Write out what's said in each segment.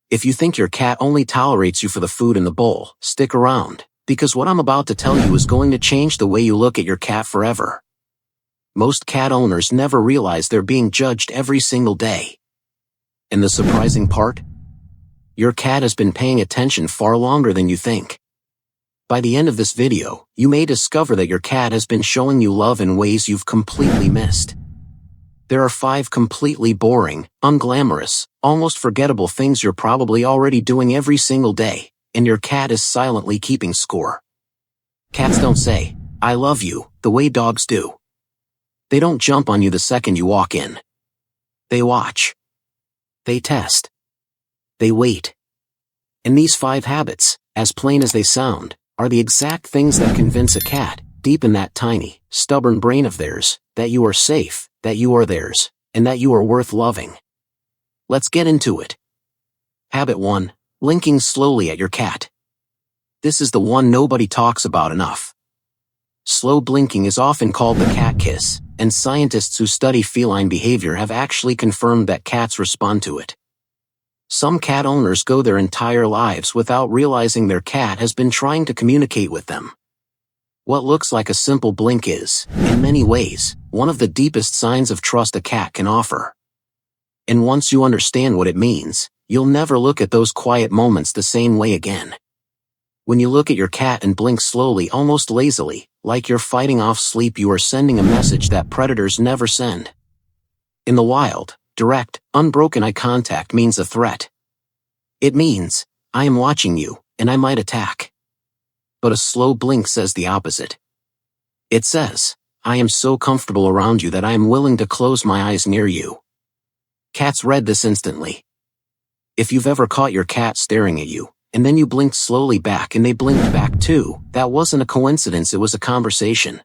If you think your cat only tolerates you for the food in the bowl, stick around, because what I'm about to tell you is going to change the way you look at your cat forever. Most cat owners never realize they're being judged every single day. And the surprising part? Your cat has been paying attention far longer than you think. By the end of this video, you may discover that your cat has been showing you love in ways you've completely missed. There are 5 completely boring, unglamorous, almost forgettable things you're probably already doing every single day, and your cat is silently keeping score. Cats don't say, "I love you," the way dogs do. They don't jump on you the second you walk in. They watch. They test. They wait. And these 5 habits, as plain as they sound, are the exact things that convince a cat, deep in that tiny, stubborn brain of theirs, that you are safe, that you are theirs, and that you are worth loving. Let's get into it. Habit 1. Blinking slowly at your cat. This is the one nobody talks about enough. Slow blinking is often called the cat kiss, and scientists who study feline behavior have actually confirmed that cats respond to it. Some cat owners go their entire lives without realizing their cat has been trying to communicate with them. What looks like a simple blink is, in many ways, one of the deepest signs of trust a cat can offer. And once you understand what it means, you'll never look at those quiet moments the same way again. When you look at your cat and blink slowly, almost lazily, like you're fighting off sleep, you are sending a message that predators never send. In the wild, direct, unbroken eye contact means a threat. It means, "I am watching you, and I might attack." But a slow blink says the opposite. It says, "I am so comfortable around you that I am willing to close my eyes near you." Cats read this instantly. If you've ever caught your cat staring at you, and then you blinked slowly back and they blinked back too, that wasn't a coincidence, it was a conversation.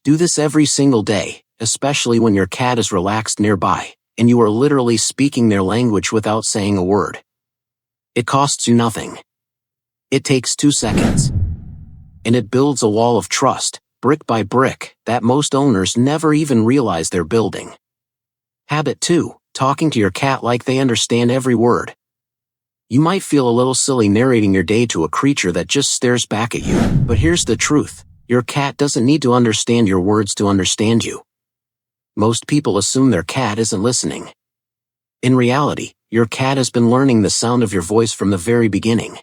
Do this every single day, especially when your cat is relaxed nearby, and you are literally speaking their language without saying a word. It costs you nothing. It takes 2 seconds. And it builds a wall of trust, brick by brick, that most owners never even realize they're building. Habit 2. Talking to your cat like they understand every word. You might feel a little silly narrating your day to a creature that just stares back at you, but here's the truth. Your cat doesn't need to understand your words to understand you. Most people assume their cat isn't listening. In reality, your cat has been learning the sound of your voice from the very beginning.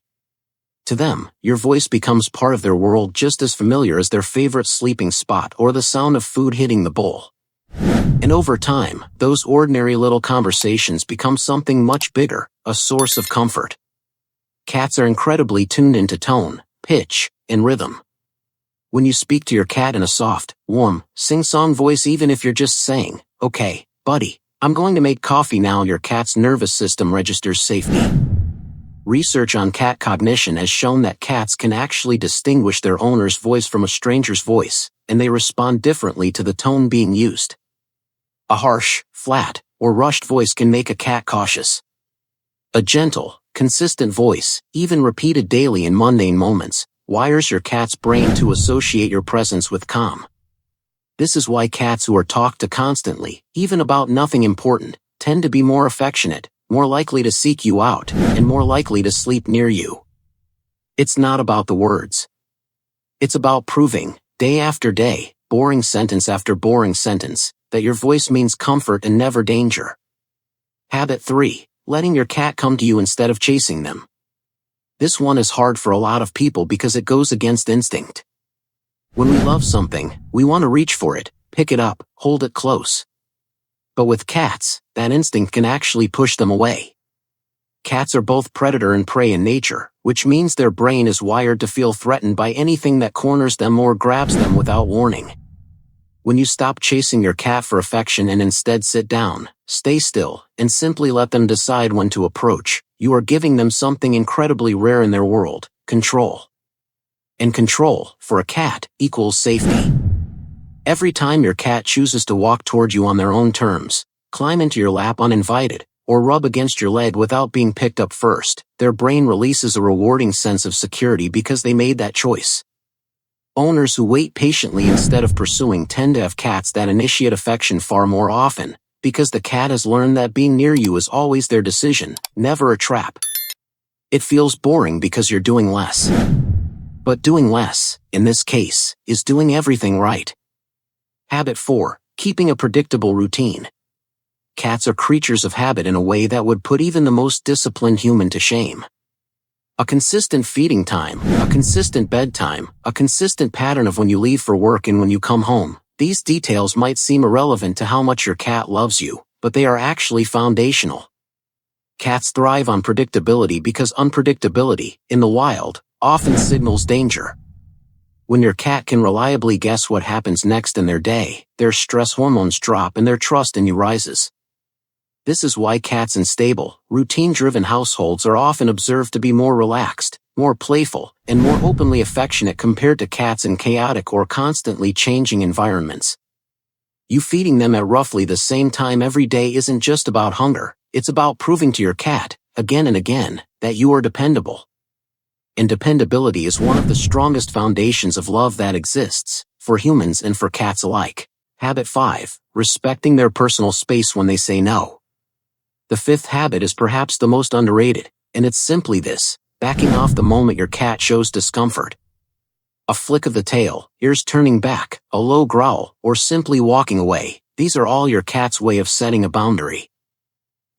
To them, your voice becomes part of their world, just as familiar as their favorite sleeping spot or the sound of food hitting the bowl. And over time, those ordinary little conversations become something much bigger, a source of comfort. Cats are incredibly tuned into tone, pitch, and rhythm. When you speak to your cat in a soft, warm, sing-song voice, even if you're just saying, "Okay, buddy, I'm going to make coffee now," your cat's nervous system registers safety. Research on cat cognition has shown that cats can actually distinguish their owner's voice from a stranger's voice, and they respond differently to the tone being used. A harsh, flat, or rushed voice can make a cat cautious. A gentle, consistent voice, even repeated daily in mundane moments, wires your cat's brain to associate your presence with calm. This is why cats who are talked to constantly, even about nothing important, tend to be more affectionate, more likely to seek you out, and more likely to sleep near you. It's not about the words. It's about proving, day after day, boring sentence after boring sentence, that your voice means comfort and never danger. Habit 3. Letting your cat come to you instead of chasing them. This one is hard for a lot of people because it goes against instinct. When we love something, we want to reach for it, pick it up, hold it close. But with cats, that instinct can actually push them away. Cats are both predator and prey in nature, which means their brain is wired to feel threatened by anything that corners them or grabs them without warning. When you stop chasing your cat for affection and instead sit down, stay still, and simply let them decide when to approach, you are giving them something incredibly rare in their world: control. And control, for a cat, equals safety. Every time your cat chooses to walk toward you on their own terms, climb into your lap uninvited, or rub against your leg without being picked up first, their brain releases a rewarding sense of security because they made that choice. Owners who wait patiently instead of pursuing tend to have cats that initiate affection far more often, because the cat has learned that being near you is always their decision, never a trap. It feels boring because you're doing less. But doing less, in this case, is doing everything right. Habit 4. Keeping a predictable routine. Cats are creatures of habit in a way that would put even the most disciplined human to shame. A consistent feeding time, a consistent bedtime, a consistent pattern of when you leave for work and when you come home. These details might seem irrelevant to how much your cat loves you, but they are actually foundational. Cats thrive on predictability because unpredictability, in the wild, often signals danger. When your cat can reliably guess what happens next in their day, their stress hormones drop and their trust in you rises. This is why cats in stable, routine-driven households are often observed to be more relaxed, more playful, and more openly affectionate compared to cats in chaotic or constantly changing environments. You feeding them at roughly the same time every day isn't just about hunger, it's about proving to your cat, again and again, that you are dependable. And dependability is one of the strongest foundations of love that exists, for humans and for cats alike. Habit 5. Respecting their personal space when they say no. The 5th habit is perhaps the most underrated, and it's simply this: backing off the moment your cat shows discomfort. A flick of the tail, ears turning back, a low growl, or simply walking away, these are all your cat's way of setting a boundary.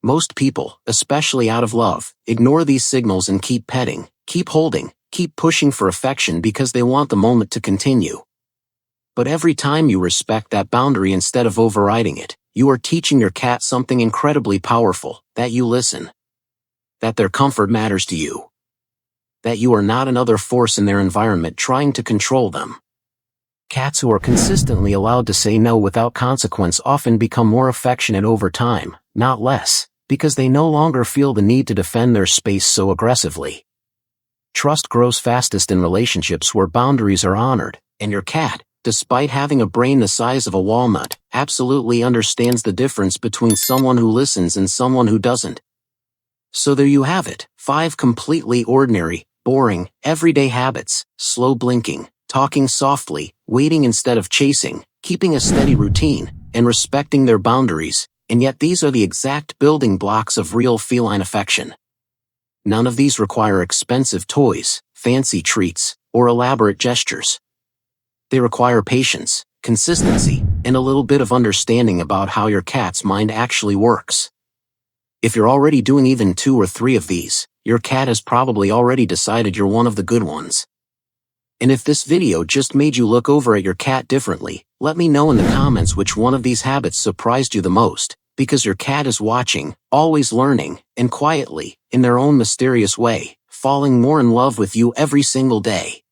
Most people, especially out of love, ignore these signals and keep petting, keep holding, keep pushing for affection because they want the moment to continue. But every time you respect that boundary instead of overriding it, you are teaching your cat something incredibly powerful: that you listen. That their comfort matters to you. That you are not another force in their environment trying to control them. Cats who are consistently allowed to say no without consequence often become more affectionate over time, not less, because they no longer feel the need to defend their space so aggressively. Trust grows fastest in relationships where boundaries are honored, and your cat, despite having a brain the size of a walnut, absolutely understands the difference between someone who listens and someone who doesn't. So there you have it, 5 completely ordinary, boring, everyday habits: slow blinking, talking softly, waiting instead of chasing, keeping a steady routine, and respecting their boundaries, and yet these are the exact building blocks of real feline affection. None of these require expensive toys, fancy treats, or elaborate gestures. They require patience, consistency, and a little bit of understanding about how your cat's mind actually works. If you're already doing even 2 or 3 of these, your cat has probably already decided you're one of the good ones. And if this video just made you look over at your cat differently, let me know in the comments which one of these habits surprised you the most, because your cat is watching, always learning, and quietly, in their own mysterious way, falling more in love with you every single day.